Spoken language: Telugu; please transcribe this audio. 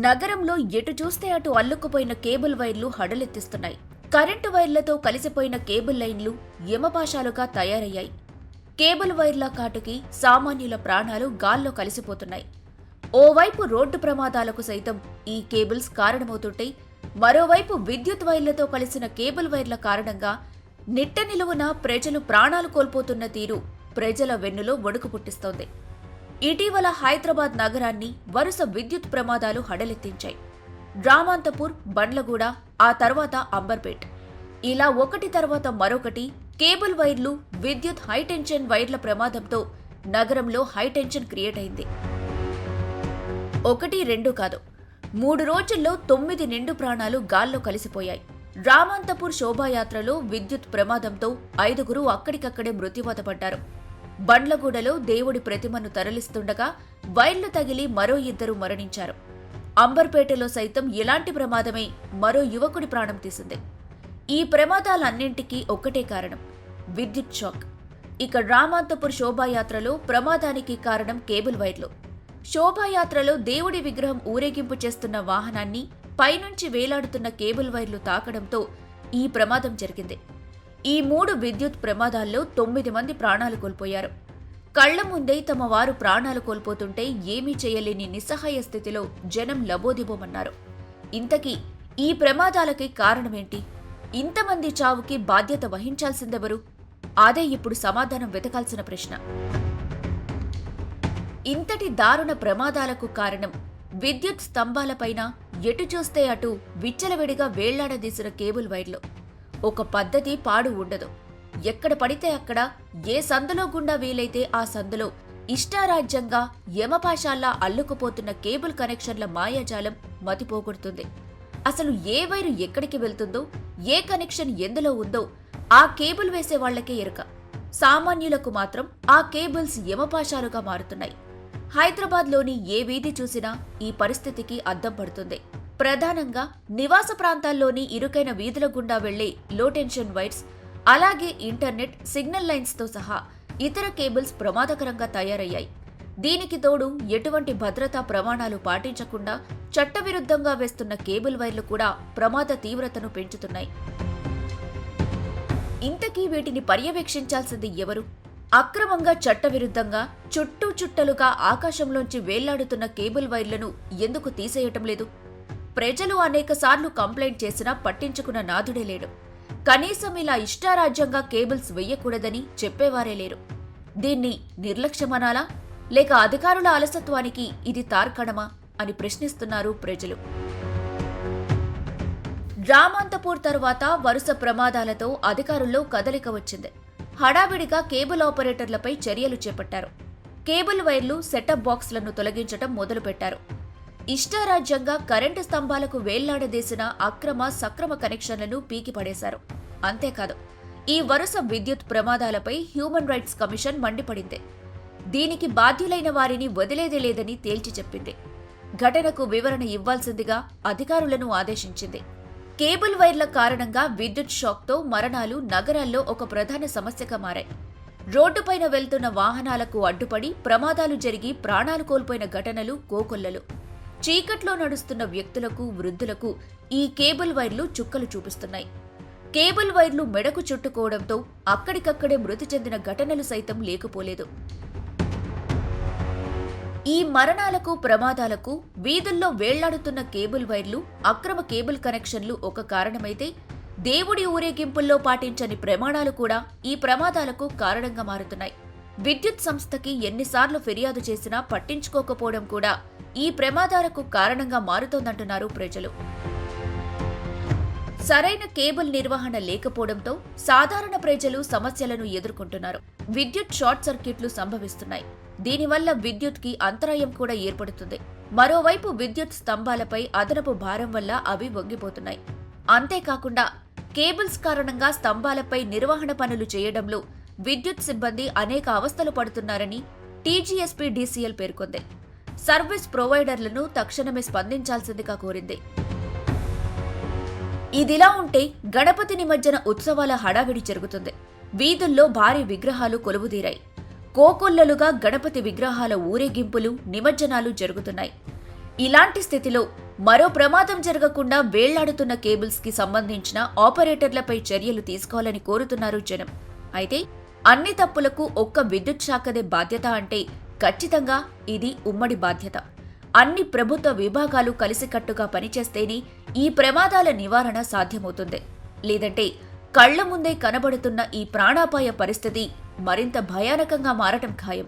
నగరంలో ఎటు చూస్తే అటు అల్లుకుపోయిన కేబుల్ వైర్లు హడలెత్తిస్తున్నాయి. కరెంటు వైర్లతో కలిసిపోయిన కేబుల్ లైన్లు యమపాశాలుగా తయారయ్యాయి. కేబుల్ వైర్ల కాటుకి సామాన్యుల ప్రాణాలు గాల్లో కలిసిపోతున్నాయి. ఓవైపు రోడ్డు ప్రమాదాలకు సైతం ఈ కేబుల్స్ కారణమవుతుంటే, మరోవైపు విద్యుత్ వైర్లతో కలిసిన కేబుల్ వైర్ల కారణంగా నిట్ట నిలువున ప్రజలు ప్రాణాలు కోల్పోతున్న తీరు ప్రజల వెన్నులో వణుకు పుట్టిస్తోంది. ఇటీవల హైదరాబాద్ నగరాన్ని వరుస విద్యుత్ ప్రమాదాలు హడలెత్తించాయి. రామాంతపూర్, బండ్లగూడ, ఆ తర్వాత అంబర్పేట్, ఇలా ఒకటి తర్వాత మరొకటి కేబుల్ వైర్లు, విద్యుత్ హైటెన్షన్ వైర్ల ప్రమాదంతో నగరంలో హైటెన్షన్ క్రియేట్ అయింది. 1, 2 కాదు, 3 రోజుల్లో 9 నిండు ప్రాణాలు గాల్లో కలిసిపోయాయి. రామాంతపూర్ శోభాయాత్రలో విద్యుత్ ప్రమాదంతో 5గురు అక్కడికక్కడే మృత్యువాత పడ్డారు. బండ్లగూడలో దేవుడి ప్రతిమను తరలిస్తుండగా వైర్లు తగిలి మరో 2 మరణించారు. అంబర్పేటలో సైతం ఇలాంటి ప్రమాదమే మరో యువకుడి ప్రాణం తీసింది. ఈ ప్రమాదాలన్నింటికీ ఒక్కటే కారణం, విద్యుత్ షాక్. ఇక రామాంతపూర్ శోభాయాత్రలో ప్రమాదానికి కారణం కేబుల్ వైర్లు. శోభాయాత్రలో దేవుడి విగ్రహం ఊరేగింపు చేస్తున్న వాహనాన్ని పైనుంచి వేలాడుతున్న కేబుల్ వైర్లు తాకడంతో ఈ ప్రమాదం జరిగింది. ఈ 3 విద్యుత్ ప్రమాదాల్లో 9 మంది ప్రాణాలు కోల్పోయారు. కళ్ల ముందే తమ వారు ప్రాణాలు కోల్పోతుంటే ఏమీ చేయలేని నిస్సహాయ స్థితిలో జనం లబోదిబోమన్నారు. ఇంతకీ ఈ ప్రమాదాలకి కారణమేంటి? ఇంతమంది చావుకి బాధ్యత వహించాల్సిందెవరు? అదే ఇప్పుడు సమాధానం వెతకాల్సిన ప్రశ్న. ఇంతటి దారుణ ప్రమాదాలకు కారణం విద్యుత్ స్తంభాలపైన ఎటు చూస్తే అటు విచ్చలవిడిగా వేళ్లాడదీసిన కేబుల్ వైర్లు. ఒక పద్ధతి పాడు ఉండదు. ఎక్కడ పడితే అక్కడ, ఏ సందులో గుండా వీలైతే ఆ సందులో ఇష్టారాజ్యంగా యమపాశాల్లా అల్లుకుపోతున్న కేబుల్ కనెక్షన్ల మాయాజాలం మతిపోగొడుతుంది. అసలు ఏ వైరు ఎక్కడికి వెళ్తుందో, ఏ కనెక్షన్ ఎందులో ఉందో ఆ కేబుల్ వేసే వాళ్లకే ఎరుక. సామాన్యులకు మాత్రం ఆ కేబుల్స్ యమపాశాలుగా మారుతున్నాయి. హైదరాబాద్లోని ఏ వీధి చూసినా ఈ పరిస్థితికి అద్దం పడుతుంది. ప్రధానంగా నివాస ప్రాంతాల్లోని ఇరుకైన వీధుల గుండా వెళ్లే లో టెన్షన్ వైర్స్, అలాగే ఇంటర్నెట్, సిగ్నల్ లైన్స్తో సహా ఇతర కేబుల్స్ ప్రమాదకరంగా తయారయ్యాయి. దీనికి తోడు ఎటువంటి భద్రతా ప్రమాణాలు పాటించకుండా చట్టవిరుద్ధంగా వేస్తున్న కేబుల్ వైర్లు కూడా ప్రమాద తీవ్రతను పెంచుతున్నాయి. ఇంతకీ వీటిని పర్యవేక్షించాల్సింది ఎవరు? అక్రమంగా, చట్టవిరుద్ధంగా చుట్టలుగా ఆకాశంలోంచి వేళ్లాడుతున్న కేబుల్ వైర్లను ఎందుకు తీసేయటం లేదు? ప్రజలు అనేకసార్లు కంప్లైంట్ చేసినా పట్టించుకున్న నాథుడే లేడు. కనీసం ఇలా ఇష్టారాజ్యంగా కేబుల్స్ వెయ్యకూడదని చెప్పేవారే లేరు. దీన్ని నిర్లక్ష్యమనాలా, లేక అధికారుల అలసత్వానికి ఇది తార్కాణమా అని ప్రశ్నిస్తున్నారు ప్రజలు. రామాంతపూర్ తర్వాత వరుస ప్రమాదాలతో అధికారుల్లో కదలిక వచ్చింది. హడావిడిగా కేబుల్ ఆపరేటర్లపై చర్యలు చేపట్టారు. కేబుల్ వైర్లు, సెటప్ బాక్స్లను తొలగించటం మొదలుపెట్టారు. ఇష్టారాజ్యంగా కరెంటు స్తంభాలకు వేళ్లాడదీసిన అక్రమ, సక్రమ కనెక్షన్లను పీకిపడేశారు. అంతేకాదు, ఈ వరుస విద్యుత్ ప్రమాదాలపై హ్యూమన్ రైట్స్ కమిషన్ మండిపడింది. దీనికి బాధ్యులైన వారిని వదిలేదే లేదని తేల్చి చెప్పింది. ఘటనకు వివరణ ఇవ్వాల్సిందిగా అధికారులను ఆదేశించింది. కేబుల్ వైర్ల కారణంగా విద్యుత్ షాక్తో మరణాలు నగరాల్లో ఒక ప్రధాన సమస్యగా మారాయి. రోడ్డుపైన వెళ్తున్న వాహనాలకు అడ్డుపడి ప్రమాదాలు జరిగి ప్రాణాలు కోల్పోయిన ఘటనలు కోకొల్లలు. చీకట్లో నడుస్తున్న వ్యక్తులకు, వృద్ధులకు ఈ కేబుల్ వైర్లు చుక్కలు చూపిస్తున్నాయి. కేబుల్ వైర్లు మెడకు చుట్టుకోవడంతో అక్కడికక్కడే మృతి చెందిన ఘటనలు సైతం లేకపోలేదు. ఈ మరణాలకు, ప్రమాదాలకు వీధుల్లో వేళ్లాడుతున్న కేబుల్ వైర్లు, అక్రమ కేబుల్ కనెక్షన్లు ఒక కారణమైతే, దేవుడి ఊరేగింపుల్లో పాటించని ప్రమాణాలు కూడా ఈ ప్రమాదాలకు కారణంగా మారుతున్నాయి. విద్యుత్ సంస్థకి ఎన్నిసార్లు ఫిర్యాదు చేసినా పట్టించుకోకపోవడం కూడా ఈ ప్రమాదాలకు కారణంగా మారుతోందంటున్నారు ప్రజలు. సరైన కేబుల్ నిర్వహణ లేకపోవడంతో సాధారణ ప్రజలు సమస్యలను ఎదుర్కొంటున్నారు. విద్యుత్ షార్ట్ సర్క్యూట్లు సంభవిస్తున్నాయి. దీనివల్ల విద్యుత్కి అంతరాయం కూడా ఏర్పడుతుంది. మరోవైపు విద్యుత్ స్తంభాలపై అదనపు భారం వల్ల అవి వంగిపోతున్నాయి. అంతేకాకుండా కేబుల్స్ కారణంగా స్తంభాలపై నిర్వహణ పనులు చేయడంలో విద్యుత్ సిబ్బంది అనేక అవస్థలు పడుతున్నారని టీజీఎస్పీడీసీఎల్ పేర్కొంది. సర్వీస్ ప్రొవైడర్లను తక్షణమే స్పందించాల్సిందిగా కోరింది. ఇదిలా ఉంటే గణపతి నిమజ్జన ఉత్సవాల హడావిడి జరుగుతుంది. వీధుల్లో భారీ విగ్రహాలు కొలువుదీరాయి. కోకొల్లలుగా గణపతి విగ్రహాల ఊరేగింపులు, నిమజ్జనాలు జరుగుతున్నాయి. ఇలాంటి స్థితిలో మరో ప్రమాదం జరగకుండా వేళ్లాడుతున్న కేబుల్స్ కి సంబంధించిన ఆపరేటర్లపై చర్యలు తీసుకోవాలని కోరుతున్నారు జనం. అయితే అన్ని తప్పులకు ఒక్క విద్యుత్ శాఖదే బాధ్యత అంటే ఖచ్చితంగా ఇది ఉమ్మడి బాధ్యత. అన్ని ప్రభుత్వ విభాగాలు కలిసికట్టుగా పనిచేస్తేనే ఈ ప్రమాదాల నివారణ సాధ్యమవుతుంది. లేదంటే కళ్ల ముందే కనబడుతున్న ఈ ప్రాణాపాయ పరిస్థితి మరింత భయానకంగా మారటం ఖాయం.